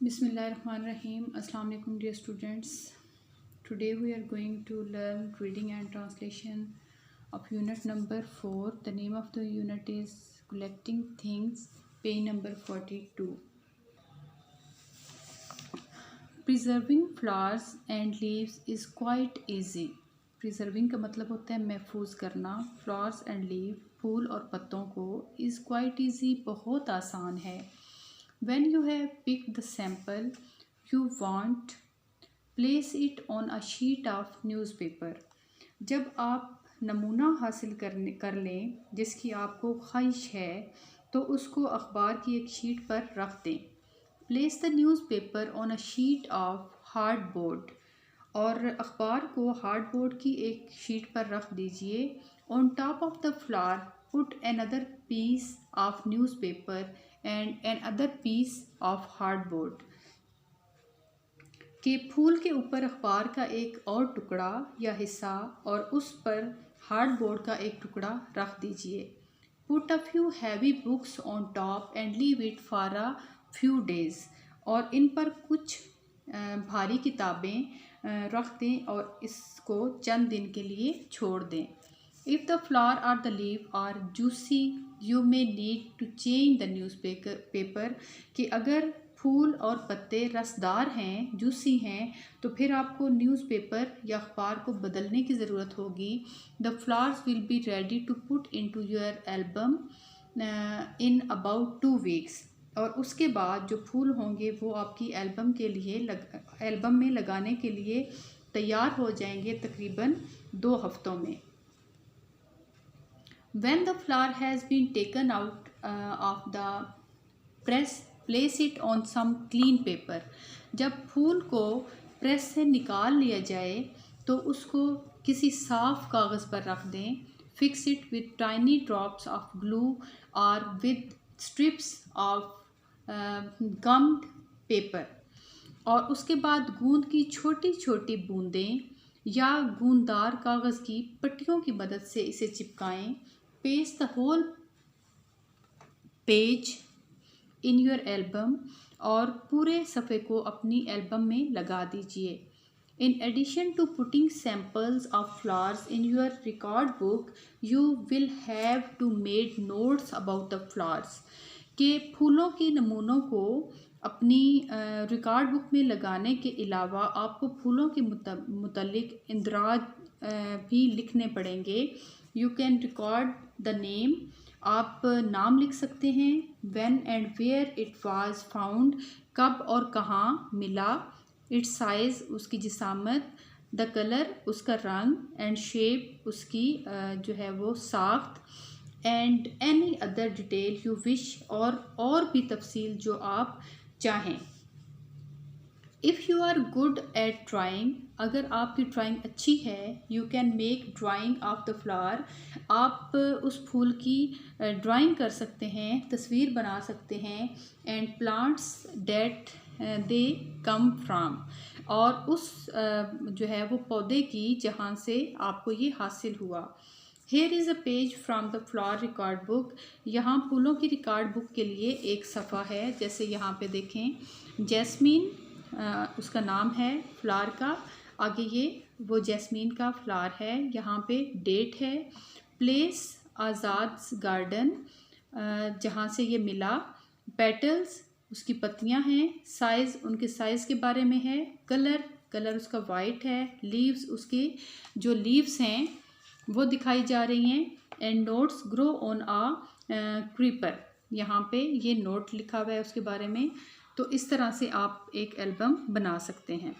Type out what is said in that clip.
Bismillahirrahmanirrahim. Assalamu alaikum dear students. Today we are going to learn reading and translation of unit number 4. The name of the unit is Collecting Things, page number 42. Preserving flowers and leaves is quite easy. Preserving का मतलब होता है महफूज करना. Flowers and leaf, फूल और पत्तों को, is quite easy, बहुत आसान है. When you have picked the sample you want, place it on a sheet of newspaper. जब आप नमूना हासिल कर लें जिसकी आपको ख्वाहिश है तो उसको अखबार की एक शीट पर रख दें. Place the newspaper on a sheet of hardboard. और अखबार को हार्डबोर्ड की एक शीट पर रख दीजिए. On top of the flower put another piece of newspaper and another piece of hardboard. के फूल के ऊपर अखबार का एक और टुकड़ा या हिस्सा और उस पर हार्डबोर्ड का एक टुकड़ा रख दीजिए. Put a few heavy books on top and leave it for a few days. और इन पर कुछ भारी किताबें रख दें और इसको चंद दिन के लिए छोड़ दें. If the flower or the leaf are juicy, you may need to change the newspaper. कि अगर फूल और पत्ते रसदार हैं, जूसी हैं, तो फिर आपको न्यूज़पेपर या अखबार को बदलने की ज़रूरत होगी. The flowers will be ready to put into your album in about 2 weeks. और उसके बाद जो फूल होंगे वो आपकी एल्बम में लगाने के लिए तैयार हो जाएंगे तकरीबन 2 हफ्तों में. When the flower has been taken out of the press, place it on some clean paper. जब फूल को प्रेस से निकाल लिया जाए तो उसको किसी साफ कागज़ पर रख दें. Fix it with tiny drops of glue or with strips of gummed paper. और उसके बाद गूंद की छोटी छोटी बूंदें या गूंदार कागज़ की पट्टियों की मदद से इसे चिपकाएं. Paste the whole page in your album. और पूरे सफ़े को अपनी एल्बम में लगा दीजिए. In addition to putting samples of flowers in your record book, you will have to make notes about the flowers. के फूलों के नमूनों को अपनी रिकॉर्ड बुक में लगाने के अलावा आपको फूलों के मुतल्लिक इंदराज भी लिखने पड़ेंगे. You can record the name. आप नाम लिख सकते हैं. When and where it was found. कब और कहाँ मिला. Its size, उसकी जिसामत. The color, उसका रंग. And shape, उसकी जो है वो साख्त. And any other detail you wish. और भी तफसील जो आप चाहें. If you are good at drawing, अगर आपकी ड्राइंग अच्छी है, you can make drawing of the flower. आप उस फूल की ड्राइंग कर सकते हैं, तस्वीर बना सकते हैं. And plants that they come from. और उस जो है वो पौधे की जहाँ से आपको ये हासिल हुआ. Here is a page from the flower record book. यहाँ फूलों की रिकॉर्ड बुक के लिए एक सफ़ा है. जैसे यहाँ पे देखें, जैस्मीन उसका नाम है फ्लावर का. आगे ये वो जैस्मीन का फ्लावर है. यहाँ पे डेट है. प्लेस आज़ाद गार्डन, जहाँ से ये मिला. पेटल्स, उसकी पत्तियाँ हैं. साइज़, उनके साइज़ के बारे में है. कलर उसका वाइट है. लीव्स, उसके जो लीव्स हैं वो दिखाई जा रही हैं. And notes, grow on a creeper. यहाँ पे ये नोट लिखा हुआ है उसके बारे में. तो इस तरह से आप एक एल्बम बना सकते हैं.